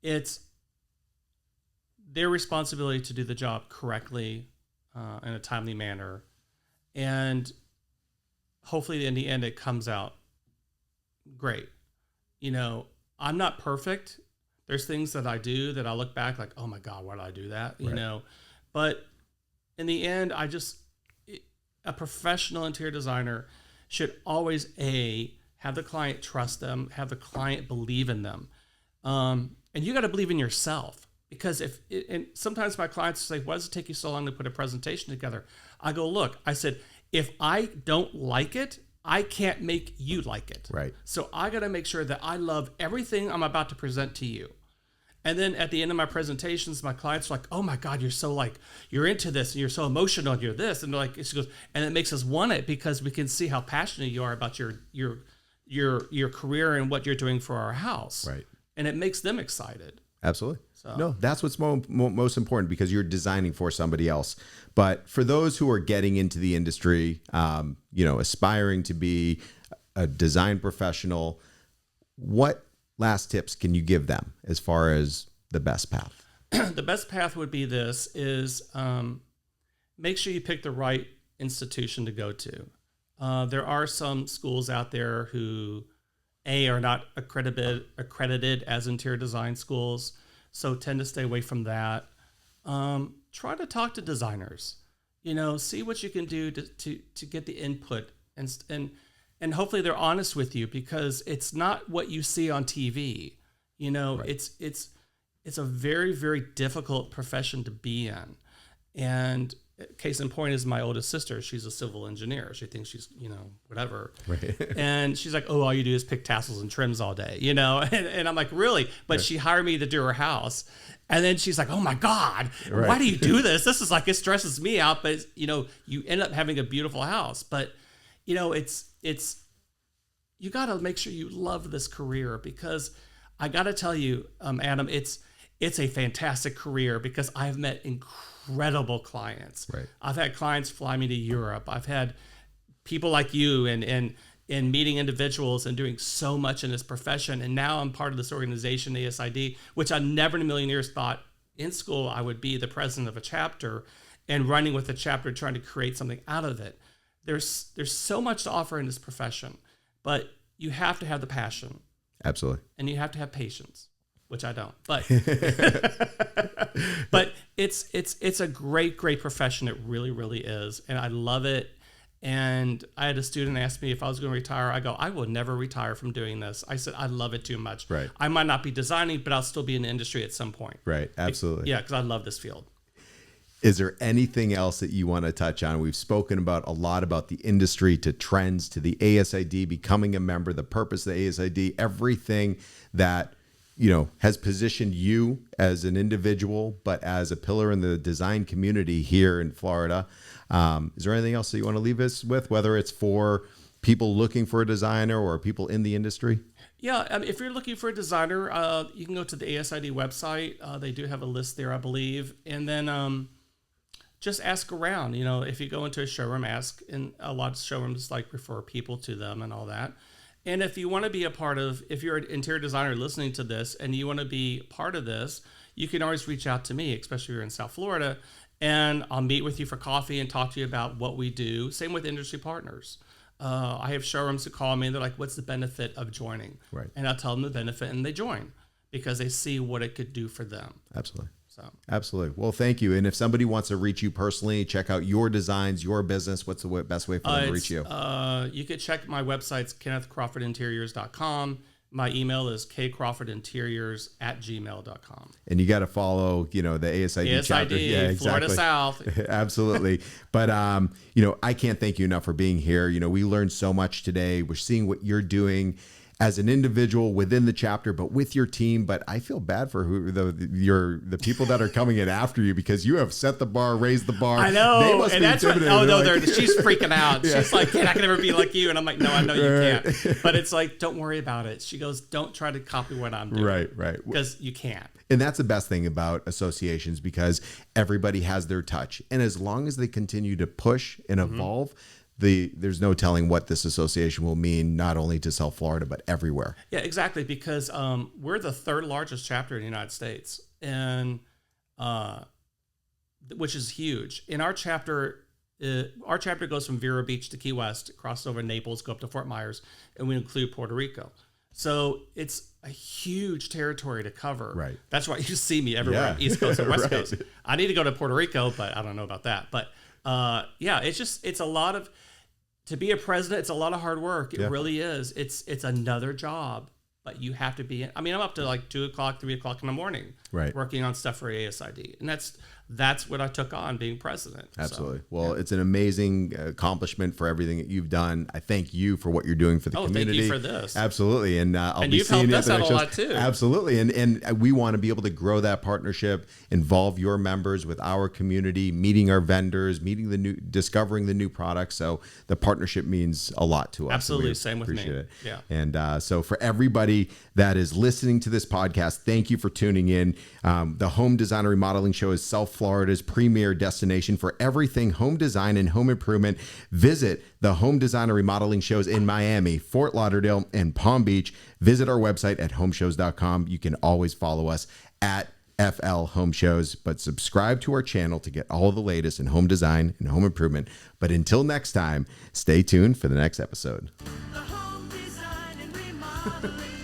it's their responsibility to do the job correctly, in a timely manner. And hopefully in the end, it comes out great. I'm not perfect. There's things that I do that I look back like, oh my God, why did I do that? You know, but in the end, a professional interior designer should always have the client trust them, have the client believe in them. And you got to believe in yourself, because and sometimes my clients say, why does it take you so long to put a presentation together? I go, look, I said, if I don't like it, I can't make you like it. Right. So I got to make sure that I love everything I'm about to present to you. And then at the end of my presentations, my clients are like, oh my God, you're into this and you're so emotional and you're this. And they're like, she goes, and it makes us want it because we can see how passionate you are about your career and what you're doing for our house. Right. And it makes them excited. Absolutely. So. No, that's what's most important, because you're designing for somebody else. But for those who are getting into the industry, aspiring to be a design professional, what last tips can you give them as far as the best path? The best path would be make sure you pick the right institution to go to. There are some schools out there who are not accredited as interior design schools, so tend to stay away from that. Try to talk to designers, see what you can do to get the input, and hopefully they're honest with you, because it's not what you see on TV. Right. It's a very, very difficult profession to be in. And case in point is my oldest sister. She's a civil engineer. She thinks she's, whatever. Right. And she's like, oh, all you do is pick tassels and trims all day, and I'm like, really? But she hired me to do her house. And then she's like, oh my God, why do you do this? This is like, it stresses me out. But you end up having a beautiful house. But, it's you got to make sure you love this career, because I got to tell you, Adam, it's a fantastic career, because I've met incredible clients. Right. I've had clients fly me to Europe. I've had people like you and meeting individuals and doing so much in this profession. And now I'm part of this organization, ASID, which I never in a million years thought in school I would be the president of a chapter and running with a chapter, trying to create something out of it. There's so much to offer in this profession, but you have to have the passion. Absolutely. And you have to have patience, which I don't. But but it's a great profession. It really, really is. And I love it. And I had a student ask me if I was going to retire. I go, I will never retire from doing this. I said, I love it too much. Right. I might not be designing, but I'll still be in the industry at some point. Right. Absolutely. Yeah, because I love this field. Is there anything else that you want to touch on? We've spoken a lot about the industry, to trends, to the ASID, becoming a member, the purpose of the ASID, everything that, has positioned you as an individual, but as a pillar in the design community here in Florida. Is there anything else that you want to leave us with, whether it's for people looking for a designer or people in the industry? Yeah, if you're looking for a designer, you can go to the ASID website. They do have a list there, I believe. And then just ask around. If you go into a showroom, ask. And a lot of showrooms refer people to them and all that. And if you want to be if you're an interior designer listening to this and you want to be part of this, you can always reach out to me, especially if you're in South Florida, and I'll meet with you for coffee and talk to you about what we do. Same with industry partners. I have showrooms that call me and they're like, what's the benefit of joining? Right. And I'll tell them the benefit, and they join because they see what it could do for them. Absolutely. So. Absolutely. Well, thank you. And if somebody wants to reach you personally, check out your designs, your business, what's the best way for them to reach you? You could check my website's KennethCrawfordInteriors.com. My email is kcrawfordinteriors@gmail.com. And you got to follow, the ASID chapter. Yeah, exactly. Florida South. Absolutely. But, I can't thank you enough for being here. We learned so much today. We're seeing what you're doing as an individual within the chapter, but with your team. But I feel bad for the people that are coming in after you, because you have set the bar, raised the bar. I know. They must and be that's what, she's freaking out. Yeah. She's like, I can never be like you. And I'm like, no, I know you can't. But it's like, don't worry about it. She goes, don't try to copy what I'm doing. Right. Because you can't. And that's the best thing about associations, because everybody has their touch. And as long as they continue to push and evolve, there's no telling what this association will mean, not only to South Florida, but everywhere. Yeah, exactly. Because we're the third largest chapter in the United States, and which is huge. In our chapter goes from Vero Beach to Key West, cross over Naples, go up to Fort Myers, and we include Puerto Rico. So it's a huge territory to cover. Right. That's why you see me everywhere, East Coast and West Right. Coast. I need to go to Puerto Rico, but I don't know about that. But it's a lot of, to be a president, it's a lot of hard work. It really is. It's another job, but you have to be in. I mean, I'm up to like 2 o'clock, 3 o'clock in the morning, working on stuff for ASID. And that's what I took on, being president. Absolutely. Well, it's an amazing accomplishment for everything that you've done. I thank you for what you're doing for the community. Thank you for this. Absolutely. And I'll be you've seeing helped you us at the out a next lot shows. too. Absolutely. And we want to be able to grow that partnership, involve your members with our community, meeting our vendors, discovering the new products. So the partnership means a lot to us. Absolutely. Same with me. It. Yeah. And so for everybody that is listening to this podcast, thank you for tuning in. The Home Design and Remodeling Show is South Florida's premier destination for everything home design and home improvement. Visit the Home Design and Remodeling Shows in Miami, Fort Lauderdale, and Palm Beach. Visit our website at homeshows.com. You can always follow us at FL Home Shows, but subscribe to our channel to get all the latest in home design and home improvement. But until next time, stay tuned for the next episode. The Home Design and Remodeling